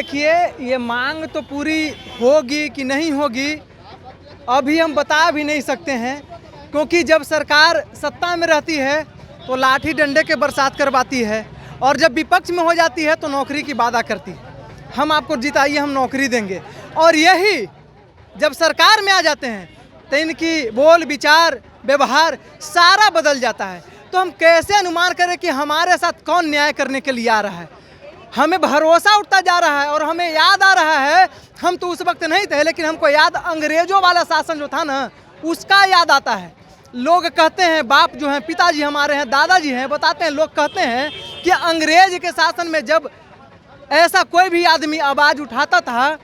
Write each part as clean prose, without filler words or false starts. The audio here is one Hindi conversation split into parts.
देखिए, ये मांग तो पूरी होगी कि नहीं होगी अभी हम बता भी नहीं सकते हैं, क्योंकि जब सरकार सत्ता में रहती है तो लाठी डंडे के बरसात करवाती है और जब विपक्ष में हो जाती है तो नौकरी की वादा करती है। हम आपको जिताइए, हम नौकरी देंगे, और यही जब सरकार में आ जाते हैं तो इनकी बोल विचार व्यवहार सारा बदल जाता है। तो हम कैसे अनुमान करें कि हमारे साथ कौन न्याय करने के लिए आ रहा है? हमें भरोसा उठता जा रहा है और हमें याद आ रहा है, हम तो उस वक्त नहीं थे लेकिन हमको याद अंग्रेजों वाला शासन जो था ना, उसका याद आता है। लोग कहते हैं, बाप जो हैं, पिताजी हमारे हैं, दादाजी हैं, बताते हैं, लोग कहते हैं कि अंग्रेज के शासन में जब ऐसा कोई भी आदमी आवाज़ उठाता था,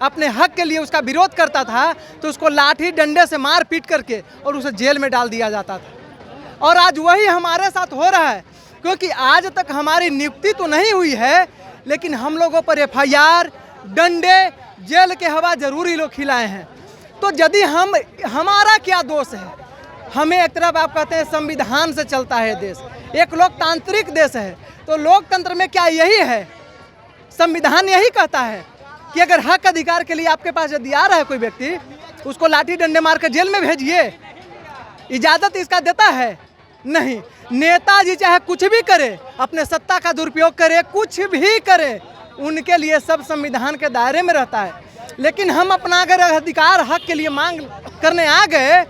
अपने हक के लिए उसका विरोध करता था, तो उसको लाठी डंडे से मार पीट करके और उसे जेल में डाल दिया जाता था। और आज वही हमारे साथ हो रहा है, क्योंकि आज तक हमारी नियुक्ति तो नहीं हुई है लेकिन हम लोगों पर FIR, डंडे, जेल के हवा जरूरी लोग खिलाए हैं। तो यदि हमारा क्या दोष है? हमें एक तरफ आप कहते हैं संविधान से चलता है देश, एक लोकतांत्रिक देश है, तो लोकतंत्र में क्या यही है? संविधान यही कहता है कि अगर हक अधिकार के लिए आपके पास यदि आ रहा है कोई व्यक्ति, उसको लाठी डंडे मार कर जेल में भेजिए। इजाज़त इसका देता है? नहीं। नेताजी चाहे कुछ भी करे, अपने सत्ता का दुरुपयोग करे, कुछ भी करे, उनके लिए सब संविधान के दायरे में रहता है। लेकिन हम अपना अगर अधिकार हक के लिए मांग करने आ गए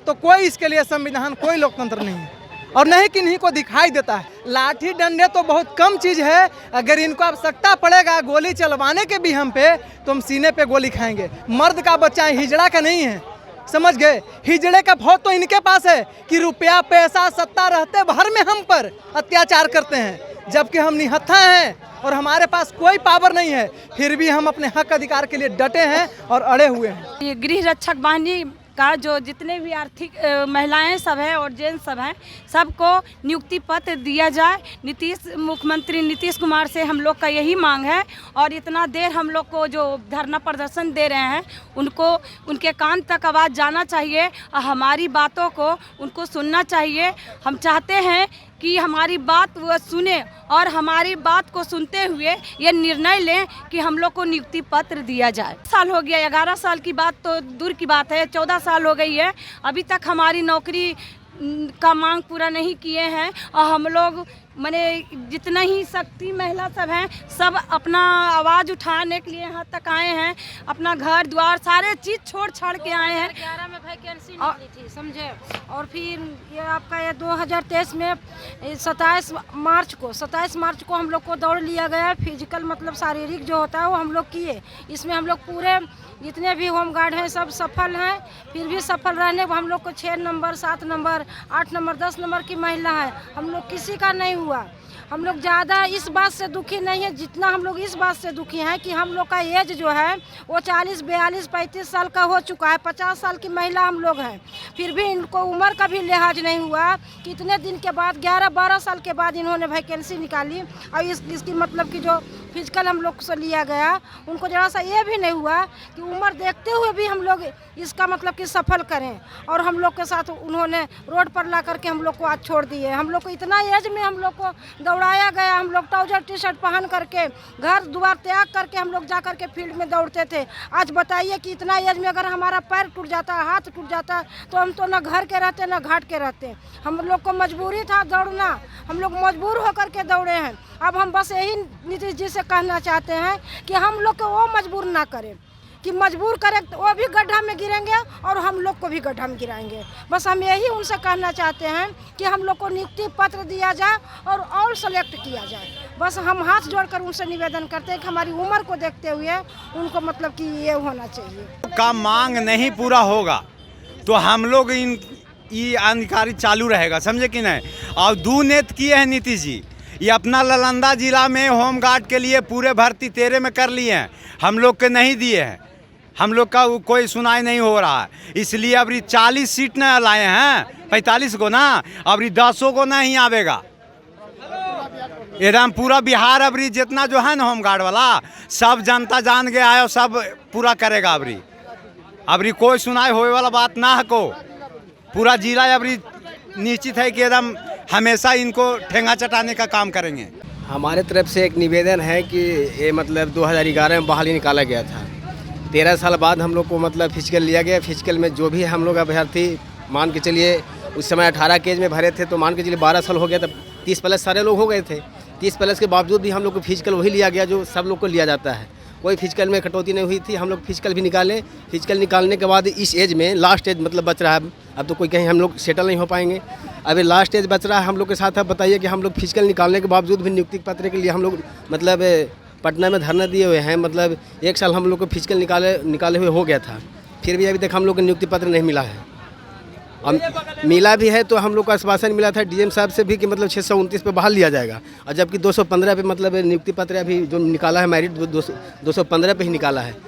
तो कोई इसके लिए संविधान, कोई लोकतंत्र नहीं है और नहीं किन्हीं को दिखाई देता है। लाठी डंडे तो बहुत कम चीज़ है, अगर इनको आवश्यकता पड़ेगा गोली चलवाने के भी हम पे, तो हम सीने पे गोली खाएंगे। मर्द का बच्चा है, हिजड़ा का नहीं है, समझ गए? हिजड़े का भौत तो इनके पास है कि रुपया पैसा सत्ता रहते भर में हम पर अत्याचार करते हैं, जबकि हम निहत्था हैं और हमारे पास कोई पावर नहीं है, फिर भी हम अपने हक अधिकार के लिए डटे हैं और अड़े हुए हैं। ये गृह रक्षक बाहिनी का जो जितने भी आर्थिक महिलाएं सब हैं और जेंट्स सब हैं, सबको नियुक्ति पत्र दिया जाए। मुख्यमंत्री नीतीश कुमार से हम लोग का यही मांग है, और इतना देर हम लोग को जो धरना प्रदर्शन दे रहे हैं उनको उनके कान तक आवाज़ जाना चाहिए और हमारी बातों को उनको सुनना चाहिए। हम चाहते हैं कि हमारी बात वो सुने और हमारी बात को सुनते हुए ये निर्णय लें कि हम लोग को नियुक्ति पत्र दिया जाए। साल हो गया, 11 साल की बात तो दूर की बात है, 14 साल हो गई है, अभी तक हमारी नौकरी का मांग पूरा नहीं किए हैं। और हम लोग माने जितना ही शक्ति महिला सब हैं, सब अपना आवाज़ उठाने के लिए यहाँ तक आए हैं, अपना घर द्वार सारे चीज़ छोड़ छाड़ के आए हैं। 11 में वैकेंसी निकली थी, समझे, और फिर ये आपका ये 2023 में 27 मार्च को हम लोग को दौड़ लिया गया। फिजिकल मतलब शारीरिक जो होता है वो हम लोग किए। इसमें हम लोग पूरे जितने भी होमगार्ड हैं सब सफल हैं। फिर भी सफल रहने को हम लोग को 6 नंबर 7 नंबर 8 नंबर 10 नंबर की महिला है, हम लोग किसी का नहीं हुआ। हम लोग ज़्यादा इस बात से दुखी नहीं है जितना हम लोग इस बात से दुखी हैं कि हम लोग का एज जो है वो 40 42 35 साल का हो चुका है। 50 साल की महिला हम लोग हैं, फिर भी इनको उम्र का भी लिहाज नहीं हुआ कि इतने दिन के बाद 11-12 साल के बाद इन्होंने वैकेंसी निकाली। और इसकी मतलब कि जो फिजिकल हम लोग से लिया गया, उनको ज़रा सा ये भी नहीं हुआ कि उम्र देखते हुए भी हम लोग इसका मतलब कि सफल करें। और हम लोग के साथ उन्होंने रोड पर ला करके हम लोग को आज छोड़ दिए। हम लोग को इतना एज में हम लोग को दौड़ाया गया, हम लोग ट्राउजर टी शर्ट पहन करके घर द्वार त्याग करके हम लोग जा करके फील्ड में दौड़ते थे। आज बताइए कि इतना एज में अगर हमारा पैर टूट जाता, हाथ टूट जाता, तो हम तो ना घर के रहते ना घाट के रहते। हम लोग को मजबूरी था दौड़ना, हम लोग मजबूर होकर के दौड़े हैं। अब हम बस यही नीतीश जी से कहना चाहते हैं कि हम लोग को वो मजबूर ना करें, कि मजबूर करें तो वो भी गड्ढा में गिरेंगे और हम लोग को भी गड्ढा में गिराएंगे। बस हम यही उनसे कहना चाहते हैं कि हम लोग को नियुक्ति पत्र दिया जाए और सेलेक्ट किया जाए। बस हम हाथ जोड़कर उनसे निवेदन करते हैं कि हमारी उम्र को देखते हुए उनको मतलब कि ये होना चाहिए। का मांग नहीं पूरा होगा तो हम लोग ये अधिकारी चालू रहेगा, समझे कि नहीं। और दूनेत किए हैं नीतीश जी, ये अपना नालंदा जिला में होमगार्ड के लिए पूरे भर्ती 13 में कर लिए हैं, हम लोग के नहीं दिए हैं। हम लोग का कोई सुनाई नहीं हो रहा है, इसलिए अभी 40 सीट न लाए हैं, 45 को ना, अभी 10 को नहीं आवेगा। एकदम पूरा बिहार अभी जितना जो है ना होमगार्ड वाला सब जनता जान गया है और सब पूरा करेगा। अभी कोई सुनाई होने वाला बात ना है को, पूरा जिला अभी निश्चित है कि एकदम हमेशा इनको ठेंगा चटाने का काम करेंगे। हमारे तरफ से एक निवेदन है कि ये मतलब 2011 में बहाली निकाला गया था। 13 साल बाद हम लोग को मतलब फिजिकल लिया गया। फिजिकल में जो भी हम लोग अभ्यर्थी मान के चलिए उस समय 18 के एज में भरे थे, तो मान के चलिए 12 साल हो गया, तब 30 प्लस सारे लोग हो गए थे। 30 प्लस के बावजूद भी हम लोग को फिजिकल वही लिया गया जो सब लोग को लिया जाता है। कोई फिजिकल में कटौती नहीं हुई थी। हम लोग फिजिकल भी निकाले। फिजिकल निकालने के बाद इस एज में लास्ट एज मतलब बच रहा है। अब तो कोई कहीं हम लोग सेटल नहीं हो पाएंगे। अभी लास्ट एज बच रहा है हम लोग के साथ। अब बताइए कि हम लोग फिजिकल निकालने के बावजूद भी नियुक्ति पत्र के लिए हम लोग मतलब पटना में धरना दिए हुए हैं। मतलब 1 साल हम लोग को फिजिकल निकाले हुए हो गया था, फिर भी अभी तक हम लोग को नियुक्ति पत्र नहीं मिला है। और मिला भी है तो हम लोग को आश्वासन मिला था डीएम साहब से भी कि मतलब 629 पे बहाल लिया जाएगा, और जबकि 215 पे मतलब नियुक्ति पत्र अभी जो निकाला है मेरिट 215 पे ही निकाला है।